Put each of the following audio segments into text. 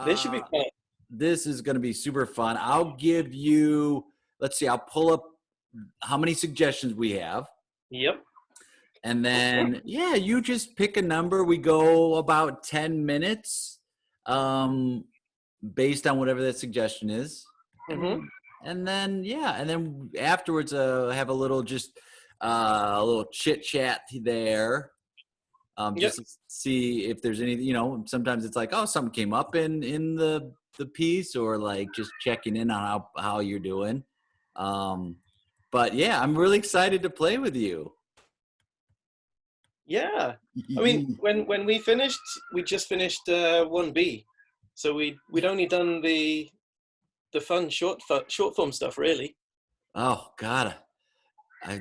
This should be fun. This is going to be super fun. I'll give you, let's see, I'll pull up how many suggestions we have. Yep. And then, yeah, you just pick a number. We go about 10 minutes based on whatever that suggestion is. Mm-hmm. And then, yeah, and then afterwards, have a little a little chit chat there. Just to see if there's any, sometimes it's like, oh, something came up in the piece, or like just checking in on how you're doing. But yeah, I'm really excited to play with you. Yeah. I mean, when we just finished 1B. So we'd only done the fun short form stuff, really. Oh God.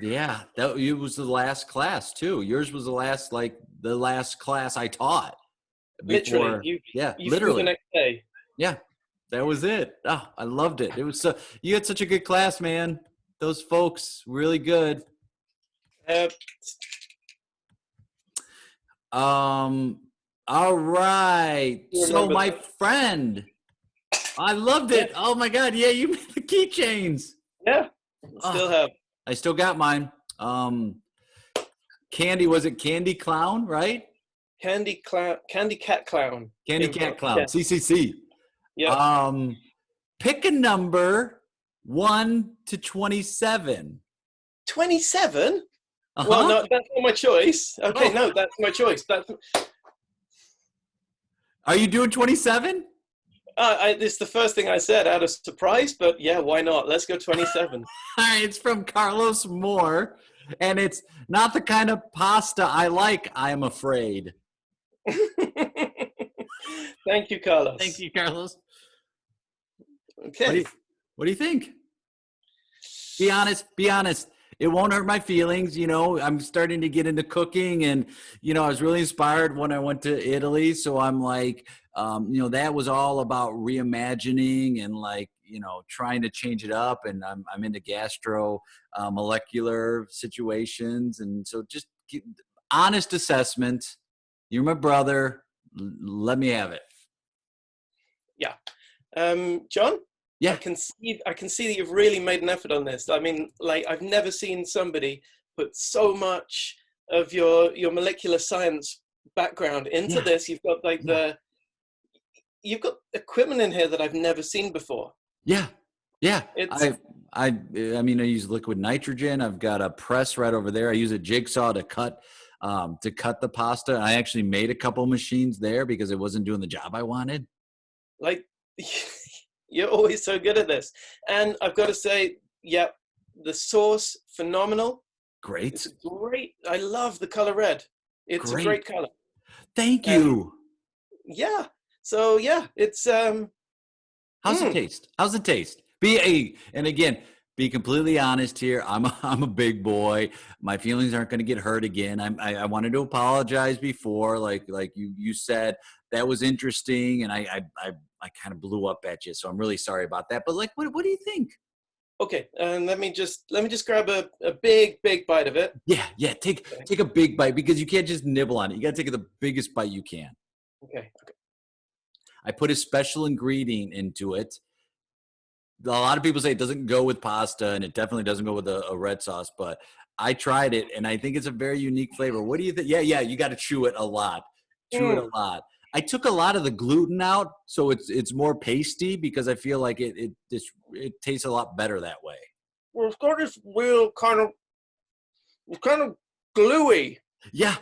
Yeah, it was the last class too. Yours was the last class I taught. Literally, you flew the next day. Yeah, that was it. Oh, I loved it. It was you had such a good class, man. Those folks, really good. All right. So my friend, I loved it. Oh my God. Yeah, you made the keychains. Yeah, still have. I still got mine. Candy, was it Candy Clown, right? Candy Cat Clown. Candy Cat Clown. Yeah. CCC. Yeah. Pick a number 1 to 27. 27? Well, no, that's not my choice. Okay, no, that's my choice. Are you doing 27? It's the first thing I said out of surprise, but yeah, why not? Let's go 27. All right, it's from Carlos Moore, and it's not the kind of pasta I like, I'm afraid. Thank you, Carlos. Thank you, Carlos. Okay. What do you think? Be honest. It won't hurt my feelings. I'm starting to get into cooking, and, I was really inspired when I went to Italy. So I'm like, that was all about reimagining and trying to change it up. And I'm into molecular situations. And so just honest assessment. You're my brother. Let me have it. Yeah. John? Yeah. I can see that you've really made an effort on this. I mean, I've never seen somebody put so much of your molecular science background into this. You've got you've got equipment in here that I've never seen before. Yeah. Yeah. I mean, I use liquid nitrogen. I've got a press right over there. I use a jigsaw to cut the pasta. I actually made a couple machines there because it wasn't doing the job I wanted. You're always so good at this. And I've got to say, the sauce, phenomenal. Great. It's great. I love the color red. It's a great color. Thank you. Yeah. So yeah, it's How's it taste? And again, be completely honest here. I'm a big boy. My feelings aren't going to get hurt again. I wanted to apologize before, like you said. That was interesting, and I kind of blew up at you, so I'm really sorry about that. But what do you think? Okay, let me just grab a big bite of it. Yeah. Take a big bite, because you can't just nibble on it. You got to take the biggest bite you can. Okay. I put a special ingredient into it. A lot of people say it doesn't go with pasta, and it definitely doesn't go with a red sauce. But I tried it, and I think it's a very unique flavor. What do you think? Yeah. You got to chew it a lot. Chew it a lot. I took a lot of the gluten out, so it's more pasty, because I feel like it tastes a lot better that way. Well, it's got this real kind of gluey. Yeah.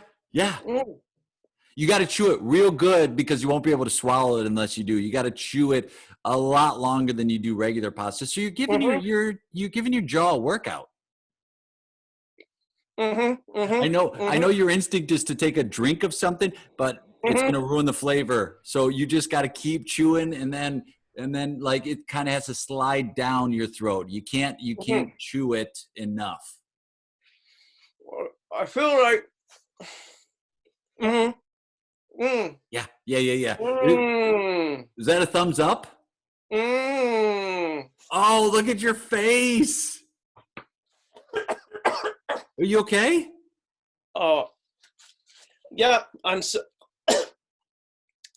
You got to chew it real good, because you won't be able to swallow it unless you do. You got to chew it a lot longer than you do regular pasta. So you're giving you're giving your jaw a workout. I know your instinct is to take a drink of something, but it's going to ruin the flavor. So you just got to keep chewing, and then it kind of has to slide down your throat. You can't chew it enough. I feel like Yeah. Is that a thumbs up? Oh, look at your face. Are you okay? Oh, yeah, I'm so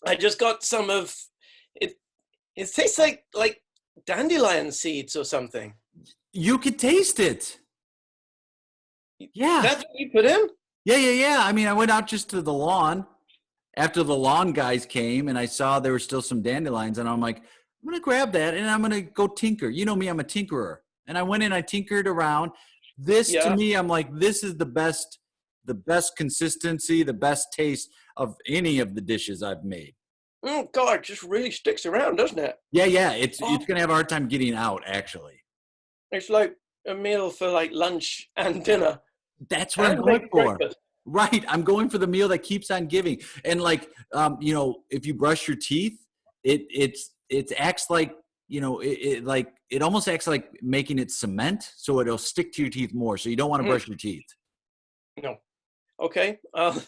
I just got some of it it tastes like dandelion seeds or something. You could taste it. Yeah. That's what you put in? Yeah. I mean, I went out just to the lawn after the lawn guys came and I saw there were still some dandelions and I'm like, I'm going to grab that and I'm going to go tinker. You know me, I'm a tinkerer. And I went in, I tinkered around. This to Yeah. me, I'm like, this is the best consistency, the best taste of any of the dishes I've made. God, it just really sticks around, doesn't it? Yeah. It's Oh, going to have a hard time getting out, actually. it's like a meal for like lunch and dinner That's what I'm and going maybe for. breakfast. Right. I'm going for the meal that keeps on giving. And like, if you brush your teeth, it acts like, it almost acts like making it cement. So it'll stick to your teeth more. So you don't want to Mm, brush your teeth. no. Okay. I'll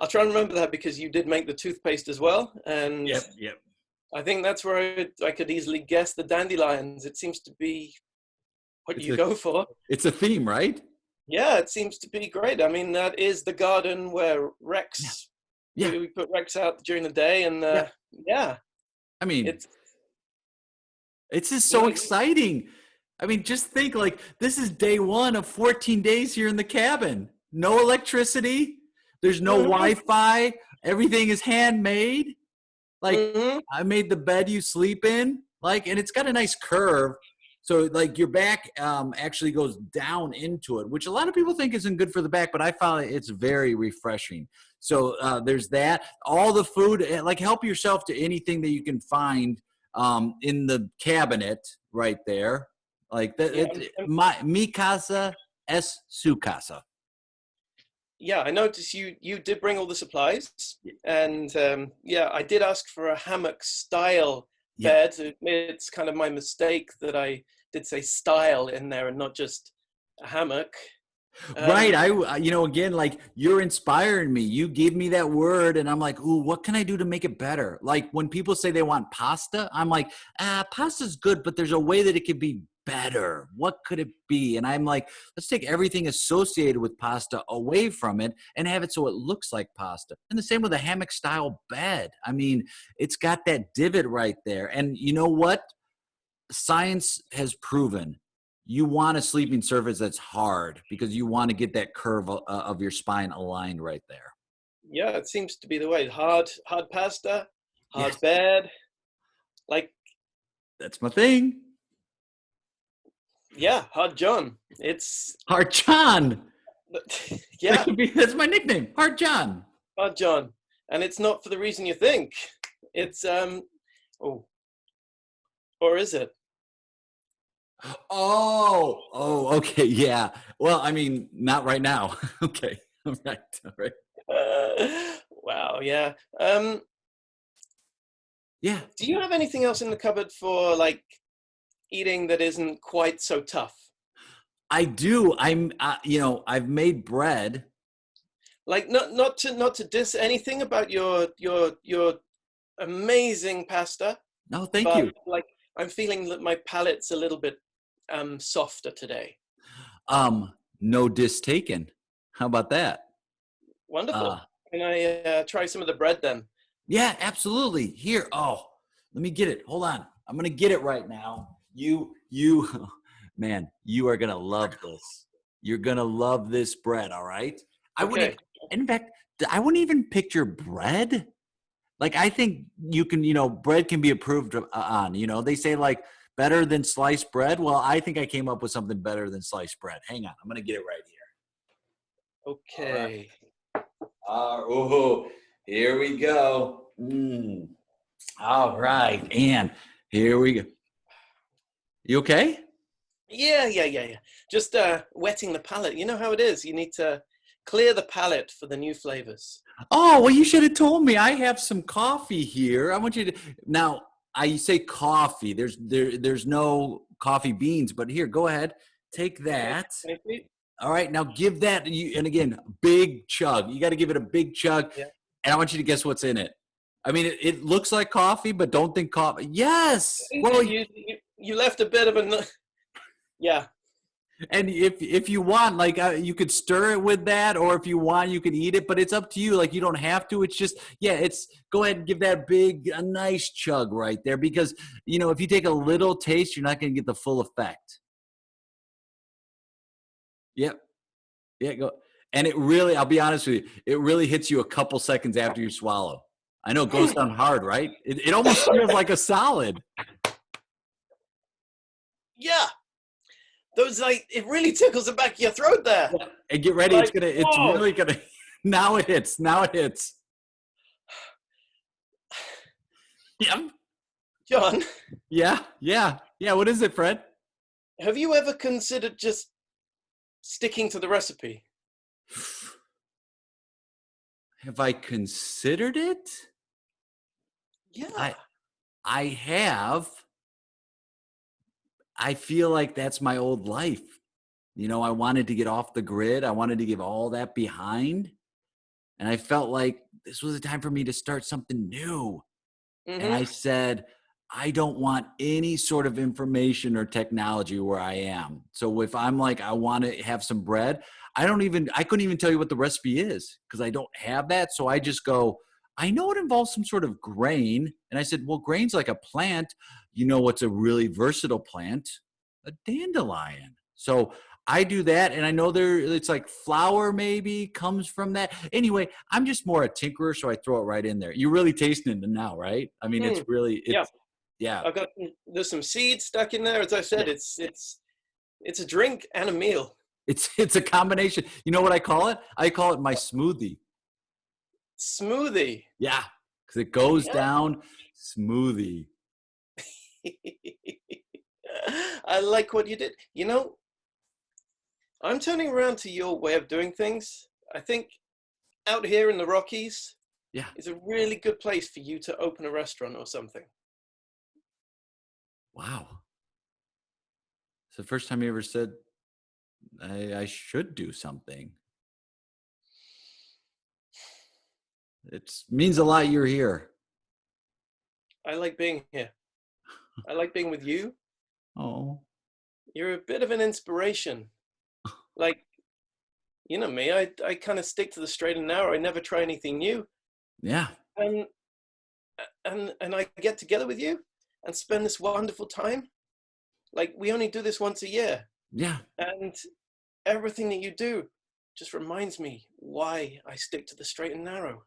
try and remember that because you did make the toothpaste as well. And Yep. I think that's where I could easily guess the dandelions. It seems to be what It's you a, go for. it's a theme, right? Yeah, it seems to be great. I mean, that is the garden where Yeah. Rex, Yeah. we put Rex out during the day, and Yeah. yeah, I mean, it's it's just you so know, exciting. I mean, just think like this is day 1 of 14 days here in the cabin. No electricity. There's no mhm, Wi-Fi. Everything is handmade. Like mhm, I made the bed you sleep in, like, and it's got a nice curve. So like your back actually goes down into it, which a lot of people think isn't good for the back, but I found it's very refreshing. So there's that. All the food, like help yourself to anything that you can find in the cabinet right there. Like that, yeah, mi casa es su casa. yeah. I noticed you did bring all the supplies, and yeah, I did ask for a hammock style Yeah. bed. It's kind of my mistake that I did say style in there and not just a hammock. Right. Um, Again, like you're inspiring me. You gave me that word and I'm like, ooh, what can I do to make it better? Like when people say they want pasta, I'm like, pasta's good, but there's a way that it could be better. What could it be? And I'm like, let's take everything associated with pasta away from it and have it so it looks like pasta. And the same with a hammock style bed. I mean, it's got that divot right there. And you know what? Science has proven you want a sleeping surface that's hard because you want to get that curve of your spine aligned right there. yeah, it seems to be the way. Hard pasta, Yes, hard bed. Like, that's my thing. yeah, hard John. It's Hard John. yeah, That's my nickname. Hard John. hard John, and it's not for the reason you think. It's oh, or is it? Okay, yeah. Well, I mean, not right now. Okay, all right. Wow, yeah. Yeah, Do you have anything else in the cupboard for like eating that isn't quite so tough? I do. I've made bread. Like not to diss anything about your amazing pasta, No, thank but you. like I'm feeling that my palate's a little bit softer today. No diss taken. How about that? Uh, Wonderful. Can I try some of the bread then? Yeah, absolutely. Here. Oh, let me get it. Hold on. I'm going to get it right now. Man, you are going to love this. You're going to love this bread. All right. I wouldn't, Okay. in fact, I wouldn't even picture bread. Like, I think bread can be improved on, they say like better than sliced bread. Well, I think I came up with something better than sliced bread. Hang on. I'm going to get it right here. All right. Okay. Oh, here we go. All right, and here we go. You okay? Yeah. Just wetting the palate. You know how it is. You need to clear the palate for the new flavors. Oh, well, you should have told me. I have some coffee here. I want you to now. I say coffee. There's no coffee beans, but here, go ahead. Take Okay. that. Thank you. All right, now give that. And again, big chug. You got to give it a big chug. Yeah. And I want you to guess what's in it. I mean, it looks like coffee, but don't think coffee. Yes. Well, You left a bit of a yeah. And if you want, like, you could stir it with that, or if you want, you can eat it. But it's up to you. Like, you don't have to. It's just, yeah. It's go ahead and give that a nice chug right there, because if you take a little taste, you're not going to get the full effect. Yep. Yeah. Go. And it really, I'll be honest with you, it really hits you a couple seconds after you swallow. I know it goes down hard, right? It almost feels like a solid. Yeah. Those, like, it really tickles the back of your throat there. Yeah. And get ready. Like, It's really gonna, now it hits. Yep. John. Yeah. What is it, Fred? Have you ever considered just sticking to the recipe? Have I considered it? Yeah. I have. I feel like that's my old life. I wanted to get off the grid. I wanted to give all that behind. And I felt like this was a time for me to start something new. Mm-hmm. And I said, I don't want any sort of information or technology where I am. So if I'm like, I want to have some bread, I couldn't even tell you what the recipe is because I don't have that. So I just go, I know it involves some sort of grain. And I said, well, grain's like a plant. What's a really versatile plant? A dandelion. So I do that. And I know it's like flour maybe comes from that. Anyway, I'm just more a tinkerer. So I throw it right in there. You're really tasting it now, right? I mean, it's really, yeah. There's some seeds stuck in there. As I said, yeah. it's a drink and a meal. It's a combination. You know what I call it? I call it my smoothie. Smoothie. Yeah, because it goes down smoothie. I like what you did. I'm turning around to your way of doing things. I think out here in the Rockies is a really good place for you to open a restaurant or something. Wow. It's the first time you ever said I should do something. It means a lot you're here. I like being here. I like being with you. Oh. You're a bit of an inspiration. Like, you know me, I kind of stick to the straight and narrow. I never try anything new. Yeah. And I get together with you and spend this wonderful time. Like, we only do this once a year. Yeah. And everything that you do just reminds me why I stick to the straight and narrow.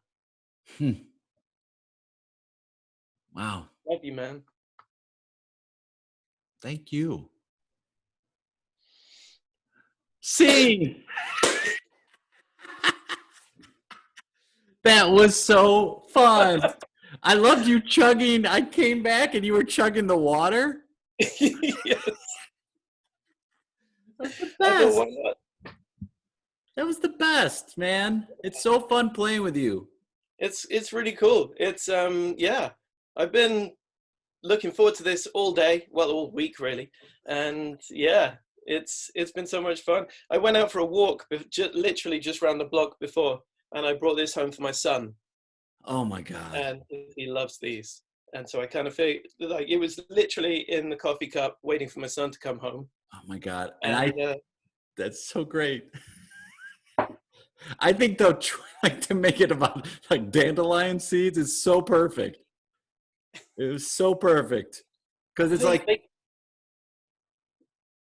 Wow. Love you, man. Thank you. Scene. That was so fun. I loved you chugging. I came back and you were chugging the water. Yes. That's the best. That was the best, man. It's so fun playing with you. It's really cool. It's I've been looking forward to this all day, well, all week really, and it's been so much fun. I went out for a walk, literally just around the block before, and I brought this home for my son. Oh my God! And he loves these, and so I kind of feel like it was literally in the coffee cup, waiting for my son to come home. Oh my God! And that's so great. I think though, like to make it about like dandelion seeds is so perfect. It was so perfect because it's like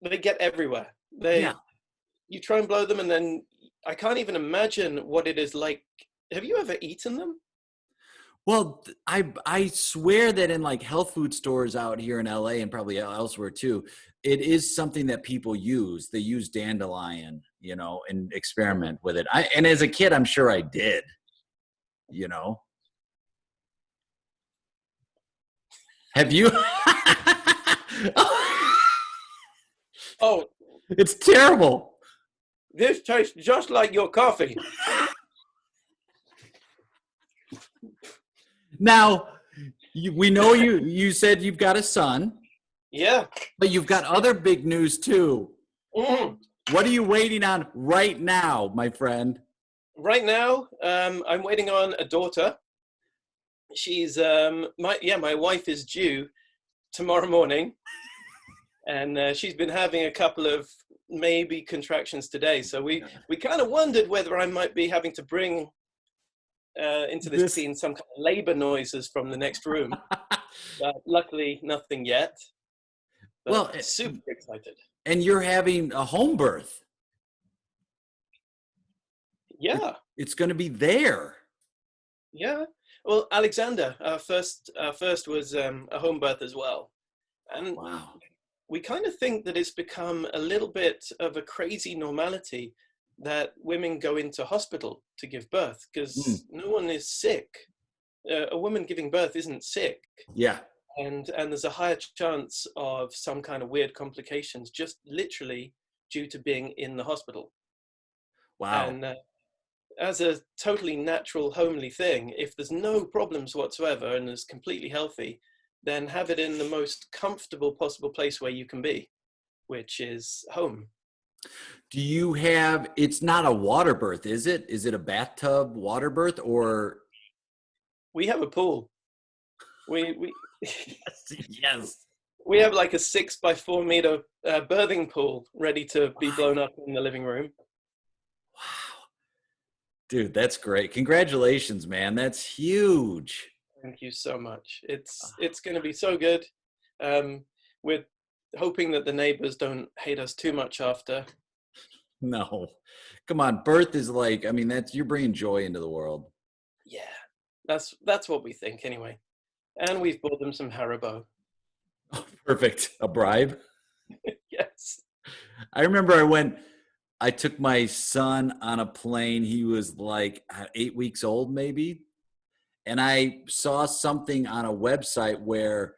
they get everywhere. You try and blow them, and then I can't even imagine what it is like. Have you ever eaten them? Well, I swear that in like health food stores out here in LA and probably elsewhere too, it is something that people use. They use dandelion, and experiment with it. And as a kid, I'm sure I did, Have you? Oh, it's terrible. This tastes just like your coffee. Now, we know you said you've got a son. Yeah. But you've got other big news too. Mm. What are you waiting on right now, my friend? Right now, I'm waiting on a daughter. She's my wife is due tomorrow morning, and she's been having a couple of maybe contractions today. So we kind of wondered whether I might be having to bring into this scene some kind of labor noises from the next room. Luckily, nothing yet. But well, super excited. And you're having a home birth. Yeah. It's going to be there. Yeah. Well, Alexander, our first was a home birth as well. And wow. We kind of think that it's become a little bit of a crazy normality that women go into hospital to give birth because no one is sick. A woman giving birth isn't sick. Yeah. And there's a higher chance of some kind of weird complications just literally due to being in the hospital. Wow. And as a totally natural, homely thing, if there's no problems whatsoever and is completely healthy, then have it in the most comfortable possible place where you can be, which is home. Do you have, it's not a water birth, is it? Is it a bathtub water birth or? We have a pool. We yes. We have like a 6x4 meter birthing pool ready to be blown up in the living room. Wow. Dude, that's great. Congratulations, man. That's huge. Thank you so much. It's going to be so good. We're hoping that the neighbors don't hate us too much after. No. Come on. Birth is like, I mean, you're bringing joy into the world. Yeah. That's what we think anyway. And we've bought them some Haribo. Oh, perfect. A bribe? Yes. I remember I took my son on a plane. He was like 8 weeks old, maybe. And I saw something on a website where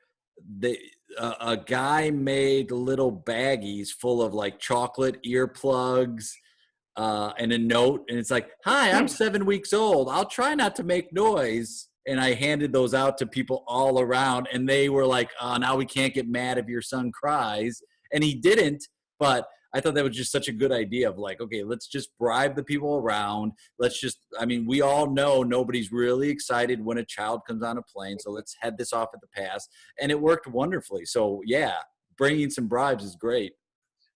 a guy made little baggies full of like chocolate earplugs and a note. And it's like, hi, I'm 7 weeks old. I'll try not to make noise. And I handed those out to people all around. And they were like, now we can't get mad if your son cries. And he didn't. But I thought that was just such a good idea of like, okay, let's just bribe the people around. We all know nobody's really excited when a child comes on a plane. So let's head this off at the pass. And it worked wonderfully. So yeah, bringing some bribes is great.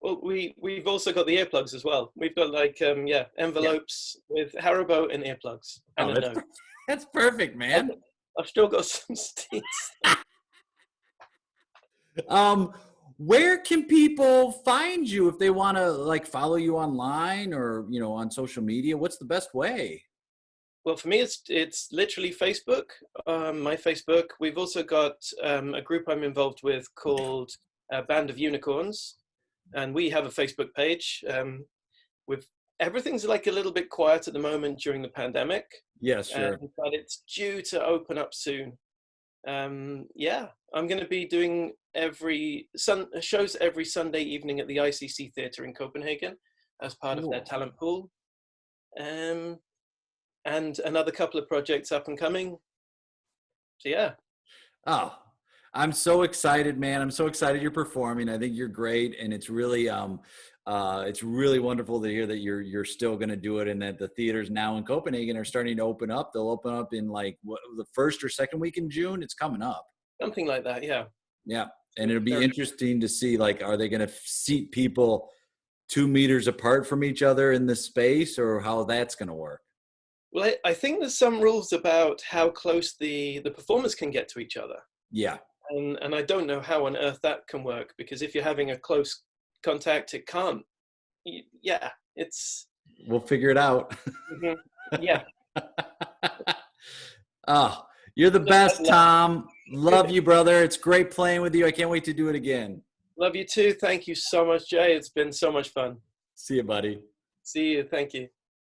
Well, we've also got the earplugs as well. We've got like, envelopes with Haribo and earplugs. And a note. That's perfect, man. I've still got some stains. Where can people find you if they want to like follow you online or, on social media? What's the best way? Well, for me, it's literally Facebook, my Facebook. We've also got a group I'm involved with called Band of Unicorns. And we have a Facebook page. Everything's like a little bit quiet at the moment during the pandemic. Yeah, sure. But it's due to open up soon. I'm going to be doing shows every Sunday evening at the ICC Theatre in Copenhagen as part of their talent pool. And another couple of projects up and coming. So yeah. Oh, I'm so excited, man. I'm so excited you're performing. I think you're great. And it's really wonderful to hear that you're still going to do it and that the theaters now in Copenhagen are starting to open up. They'll open up in like the first or second week in June. It's coming up. Something like that. Yeah. Yeah. And it'll be interesting to see, like, are they going to seat people 2 meters apart from each other in the space or how that's going to work? Well, I think there's some rules about how close the performers can get to each other. Yeah. And I don't know how on earth that can work because if you're having a close contact, it can't. Yeah, we'll figure it out. Mm-hmm. Yeah. Oh, you're the best, Tom. Love you, brother. It's great playing with you. I can't wait to do it again. Love you too. Thank you so much, Jay. It's been so much fun. See you, buddy. See you. Thank you.